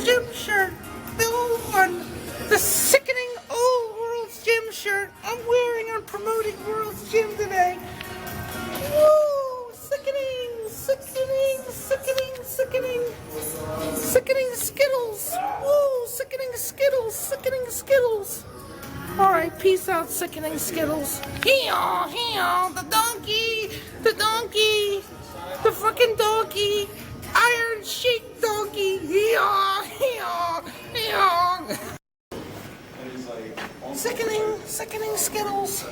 Gym shirt. The old one. The sickening old World's Gym shirt I'm wearing on promoting World's Gym today. Woo! Sickening, sickening, sickening, sickening. Sickening Skittles. Woo! Sickening Skittles, sickening Skittles. Alright, peace out, sickening Skittles. Hee-haw, hee-haw, the donkey, the fucking donkey, Iron Sheik donkey, hee-haw, hee-haw, hee-haw. Sickening, sickening Skittles.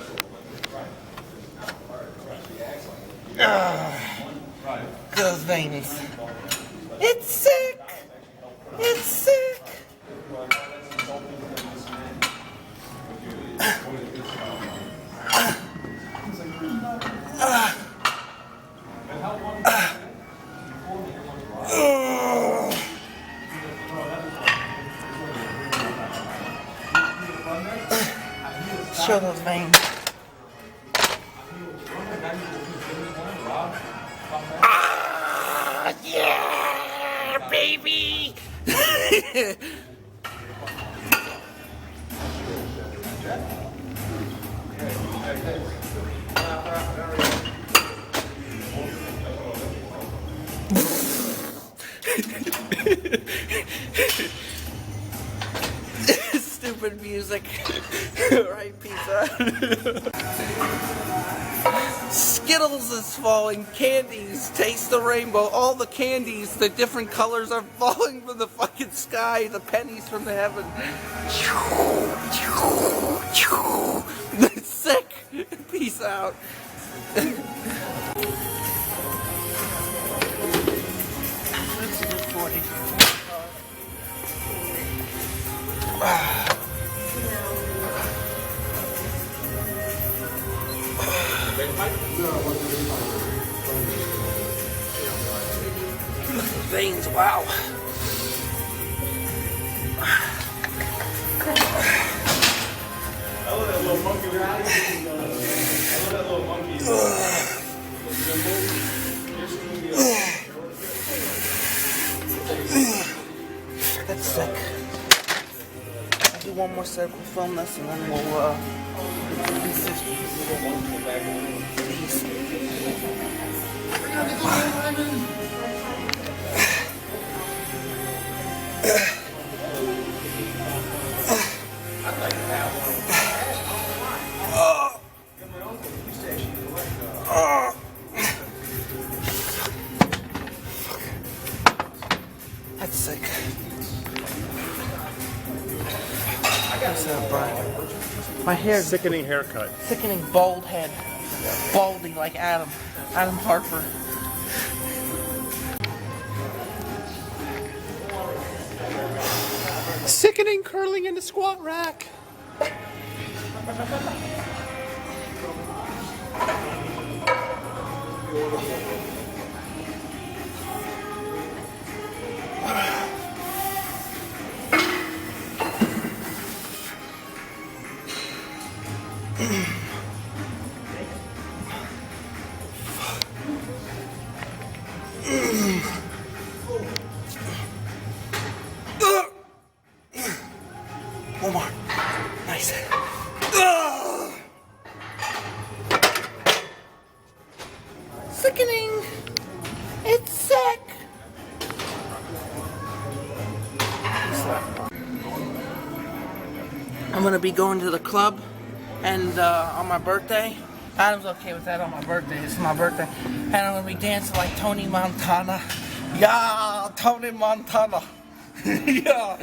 Those veins. It's sick. It's sick. Show those veins. Ah, yeah, baby. Stupid music. Right, peace out. Skittles is falling. Candies. Taste the rainbow. All the candies, the different colors are falling from the fucking sky. The pennies from the heaven. Sick. Peace out. Let's do 40. Veins, wow. I love that little monkey. I love that little monkey. That's sick. I'll do one more set, we'll film this, and then we'll please. That's sick. My hair. Sickening haircut. Sickening bald head. Baldy like Adam. Adam Harper. Sickening curling in the squat rack. One more. Nice. Sickening. It's sick. I'm gonna be going to the club, and on my birthday. Adam's okay with that on my birthday. It's my birthday, and I'm gonna be dancing like Tony Montana. Yeah, Tony Montana. Yeah.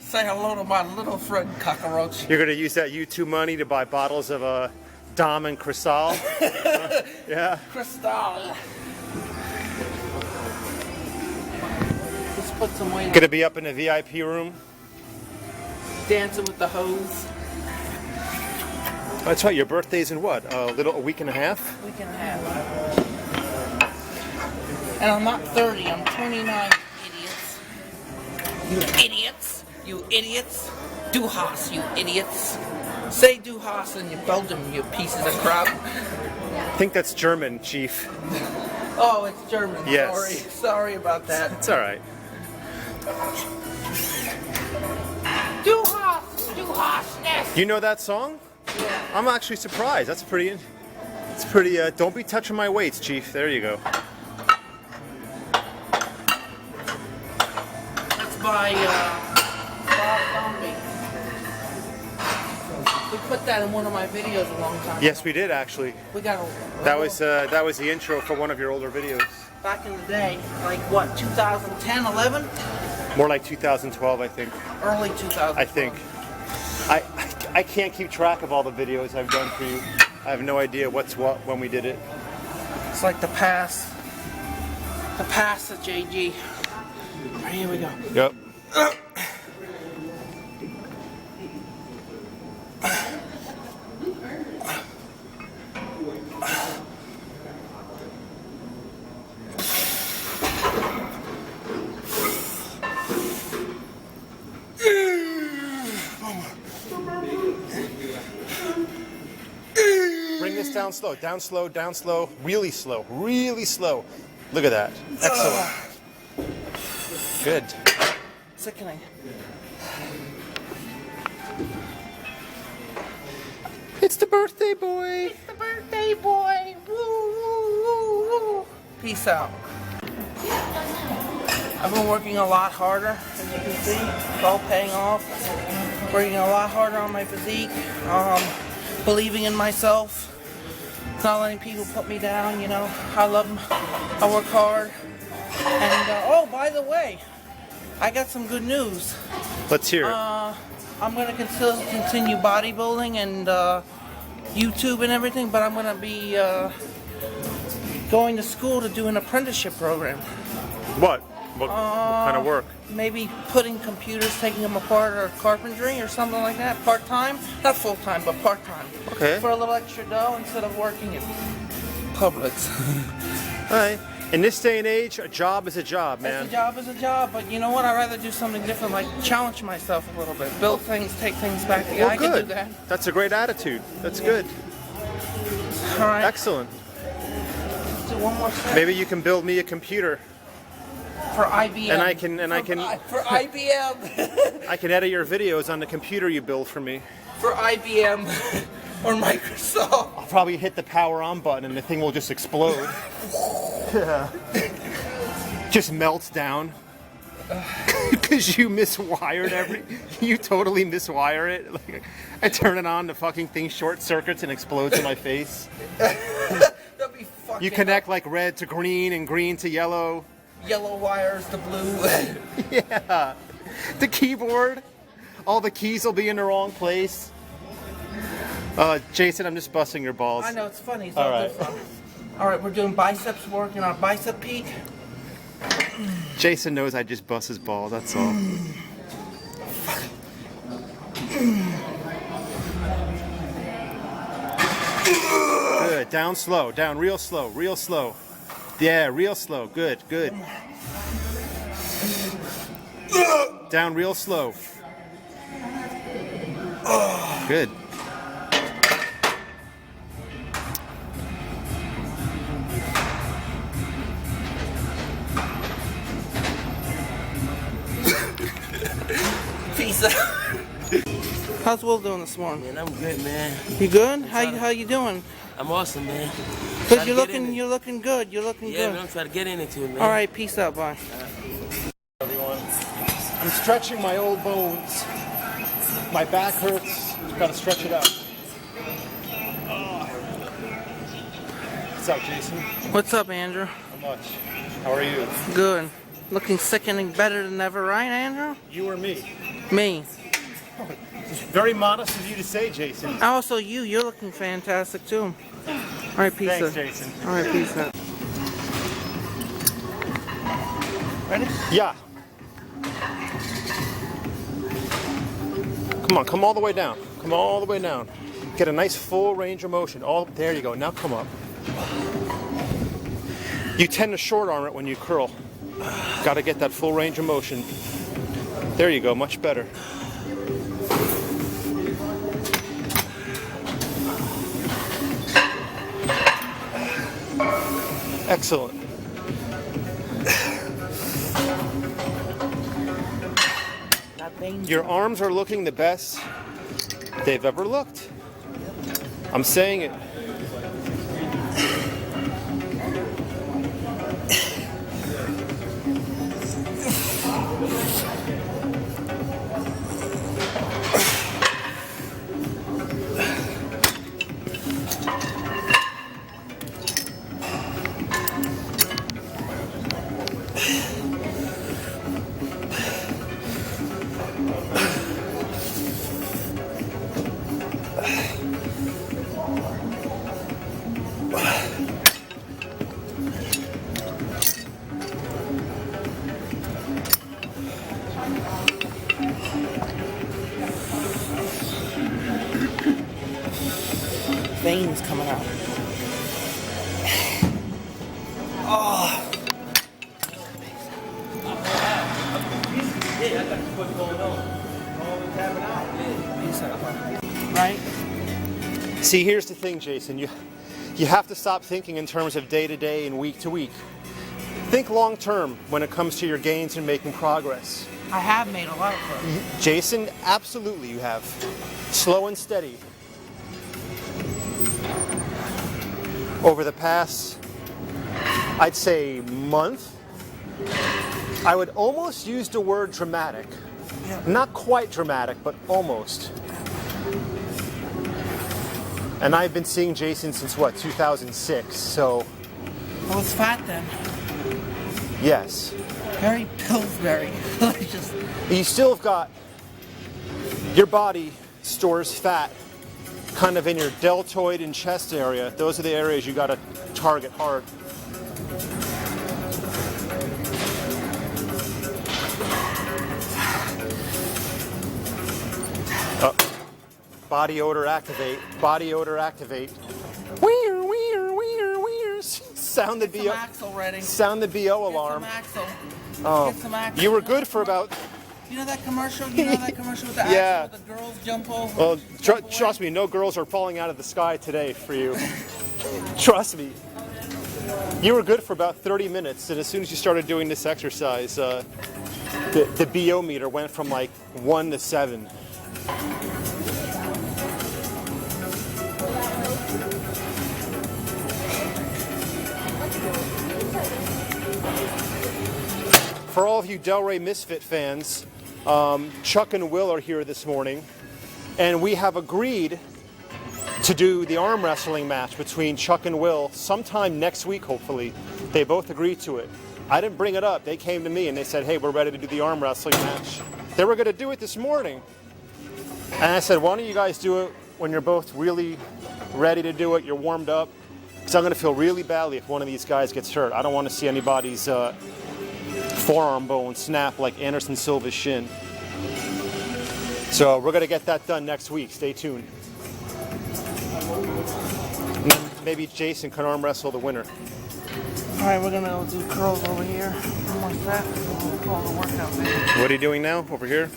Say hello to my little friend Cockroach. You're going to use that YouTube money to buy bottles of Dom and Cristal? Yeah. Cristal. Let's put some weight on. Going to be up in the VIP room? Dancing with the hose. That's right, your birthday's in what? A week and a half? Week and a half. And I'm not 30, I'm 29, idiots. You idiots. You idiots. Du hast, you idiots. Say du hast in your Belgium, you pieces of crap. I think that's German, Chief. Oh, it's German. Yes. Sorry about that. It's all right. You know that song? Yeah. I'm actually surprised. That's pretty. It's pretty. Don't be touching my weights, Chief. There you go. That's by Bob Zombie. We put that in one of my videos a long time Yes, ago. we did actually. We got That was the intro for one of your older videos. back in the day, like what, 2010, 11? More like 2012, I think. Early 2000. I think. I can't keep track of all the videos I've done for you. I have no idea what's what when we did it. It's like the past. The past of JG. Right, here we go. Yep. Bring this down slow, down slow, down slow, really slow, really slow. Look at that. Excellent. Good. Sickening. It's the birthday boy. It's the birthday boy. Woo, woo, woo, woo. Peace out. I've been working a lot harder, as you can see. It's all paying off. Working a lot harder on my physique. Believing in myself. Not letting people put me down, you know. I work hard. And, oh, by the way, I got some good news. Let's hear it. I'm going to continue bodybuilding and YouTube and everything, but I'm going to be going to school to do an apprenticeship program. What? What kind of work? Maybe putting computers, taking them apart, or carpentry or something like that. Part-time? Not full-time, but part-time. Okay. For a little extra dough instead of working in Publix. All right. In this day and age, a job is a job, man. A job is a job, but you know what? I'd rather do something different, like challenge myself a little bit. Build things, take things back together. I can do that. That's a great attitude. That's good. All right. Excellent. Let's do one more set. Maybe you can build me a computer. For IBM. And I can For IBM. I can edit your videos on the computer you build for me. For IBM or Microsoft. I'll probably hit the power on button and the thing will just explode. Just melts down. Because you you totally miswire it. Like, I turn it on, the fucking thing short circuits and explodes in my face. That'd be fucking You connect like red to green and green to yellow. Yellow wires to blue. Yeah. The keyboard. All the keys will be in the wrong place. Jason, I'm just busting your balls. I know, it's funny. It's All all right. good fun. All right, we're doing biceps work in our bicep peak. Jason knows I just bust his balls, that's all. Good. Down slow. Down real slow. Real slow. Yeah, real slow. Good. Good. Down real slow. Good. Peace out. How's Will doing this morning? Man, I'm good, man. You good? How you doing? I'm awesome, man. Good. You're looking good. You're looking Yeah, good. man, I'm trying to get into it, man. All right. Peace out. Bye. Everyone. I'm stretching my old bones. My back hurts. Gotta stretch it out. What's up, Jason? What's up, Andrew? How much? How are you? Good. Looking sickening better than ever, right, Andrew? You or me? Me. Very modest of you to say, Jason. Also, you're looking fantastic too. All right, peace Thanks, out. Jason. All right, peace out. Ready? Yeah. Come on, come all the way down. Come all the way down. Get a nice full range of motion. There you go. Now come up. You tend to short arm it when you curl. Got to get that full range of motion. There you go. Much better. Excellent. Your arms are looking the best they've ever looked. I'm saying it. Veins coming out. Oh. Right? See, here's the thing, Jason. You have to stop thinking in terms of day to day and week to week. Think long term when it comes to your gains and making progress. I have made a lot of progress. Jason, absolutely you have. Slow and steady. Over the past, I'd say, month, I would almost use the word dramatic. Yeah. Not quite dramatic, but almost. And I've been seeing Jason since what, 2006, so... I was fat then. Yes. Very Pillsbury. Just... You still have got... Your body stores fat kind of in your deltoid and chest area. Those are the areas you got to target hard. Body odor activate. Body odor activate. Weir, weir, weir, weir. Sound the BO. Axle ready. Sound the BO alarm. Get some axle. Oh, Get some axle. you were good for about. You know that commercial? You know that commercial with the Yeah. axle, with the girls jump over? Well, jump away? trust me, no girls are falling out of the sky today for you. Trust me. You were good for about 30 minutes, and as soon as you started doing this exercise, the BO meter went from like 1 to 7. For all of you Delray Misfit fans, Chuck and Will are here this morning, and we have agreed to do the arm wrestling match between Chuck and Will sometime next week, hopefully. They both agreed to it. I didn't bring it up. They came to me and they said, hey, we're ready to do the arm wrestling match. They were going to do it this morning. And I said, why don't you guys do it when you're both really ready to do it, you're warmed up? Because I'm going to feel really badly if one of these guys gets hurt. I don't want to see anybody's forearm bone snap like Anderson Silva's shin. So we're going to get that done next week. Stay tuned. And then maybe Jason can arm wrestle the winner. All right, we're gonna do curls over here. One more set. We'll call the workout video. What are you doing now over here?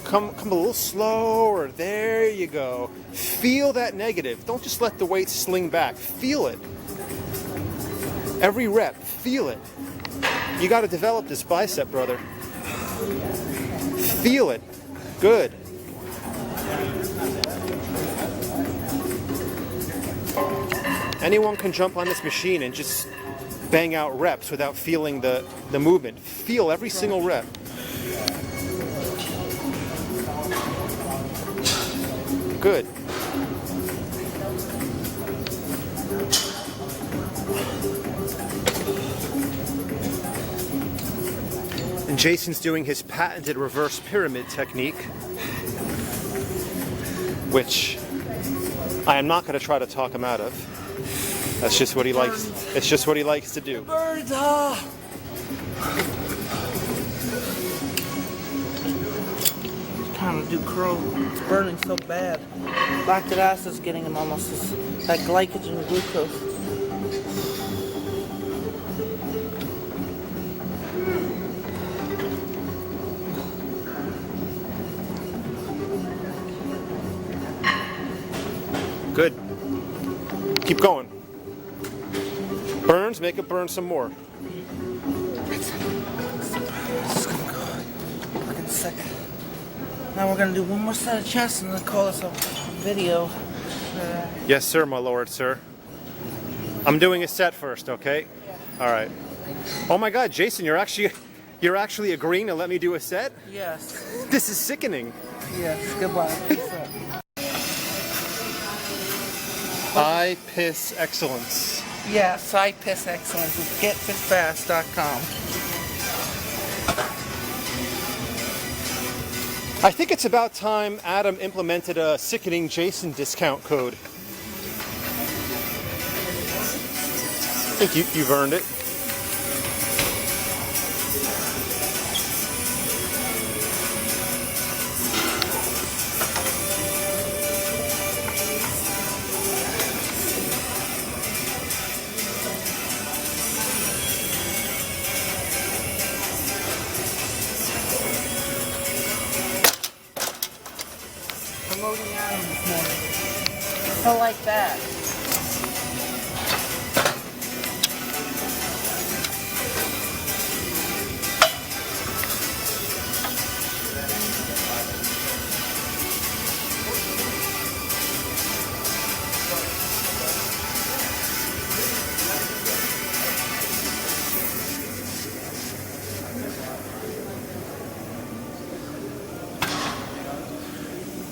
Come a little slower. There you go. Feel that negative. Don't just let the weight sling back. Feel it. Every rep, feel it. You got to develop this bicep, brother. Feel it. Good. Anyone can jump on this machine and just bang out reps without feeling the movement. Feel every single rep. Good. And Jason's doing his patented reverse pyramid technique, which I am not going to try to talk him out of. That's just what he likes. It's just what he likes to do. Birds, trying to do curls. It's burning so bad. Lactic acid's getting him almost like glycogen glucose. Good. Keep going. Burns, make it burn some more. This is gonna go fucking sick. Now we're gonna do one more set of chests and then call this a video. Yes, sir, my lord, sir. I'm doing a set first, okay? Yeah. All right. Oh my God, Jason, you're actually agreeing to let me do a set? Yes. This is sickening. Yes. Goodbye. Peace out. I piss excellence. Yes, I piss excellence with getfitfast.com. I think it's about time Adam implemented a sickening Jason discount code. I think you've earned it. Promoting Adam this morning. I like that.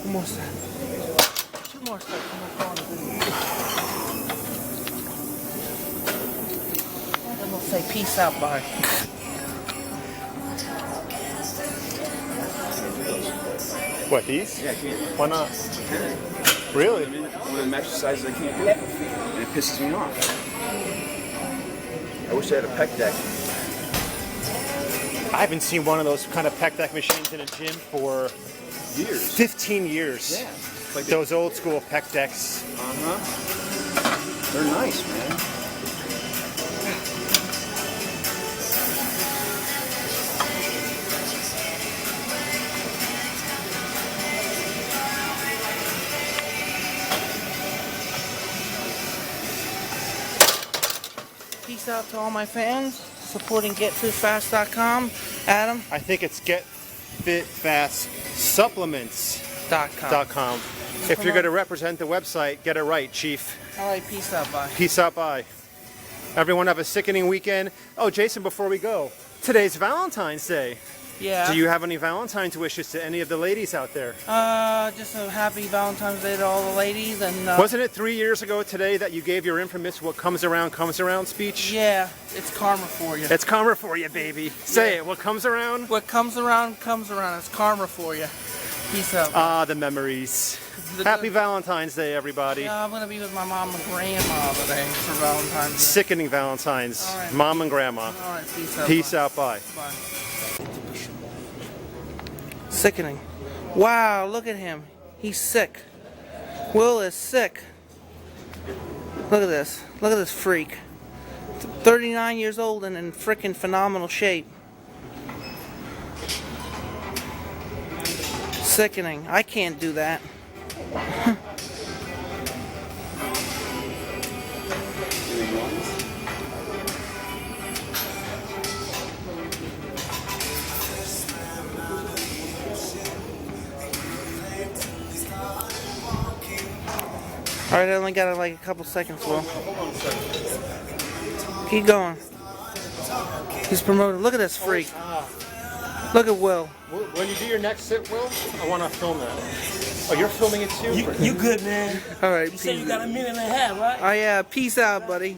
One more set. Two more sets and we'll call it a video. And then we'll say peace out, bye. What, these? Yeah, I can't. Why not? Really? One of the exercises I can't do. And it pisses me off. I wish I had a pec deck. I haven't seen one of those kind of pec deck machines in a gym for Years. 15 years. Yeah. Like Those old school pec decks. Uh-huh. They're nice, man. Peace out to all my fans supporting getfitfast.com. Adam. I think it's getfitfastsupplements.com. If you're going to represent the website, get it right, Chief. All right, peace out, bye. Peace out, bye. Everyone have a sickening weekend. Oh, Jason, before we go, today's Valentine's Day. Yeah. Do you have any Valentine's wishes to any of the ladies out there? Just a happy Valentine's Day to all the ladies and. Wasn't it 3 years ago today that you gave your infamous "What comes around speech? Yeah, it's karma for you. It's karma for you, baby. Say it. What comes around? What comes around comes around. It's karma for you. Peace out. Ah, the memories. Happy Valentine's Day, everybody. Yeah, I'm gonna be with my mom and grandma today for Valentine's Day. Sickening Valentine's. All right. Mom and grandma. All right, peace out. Peace bye. out, bye. Bye. Sickening. Wow, look at him. He's sick. Will is sick. Look at this. Look at this freak. 39 years old and in frickin' phenomenal shape. Sickening. I can't do that. Alright, I only got like a couple seconds, Will. Keep going. He's promoted. Look at this freak. Look at Will. When you do your next sit, Will, I want to film that. Oh, you're filming it too? You good, man. Alright, You said you got a minute and a half, right? Oh yeah, peace out, buddy.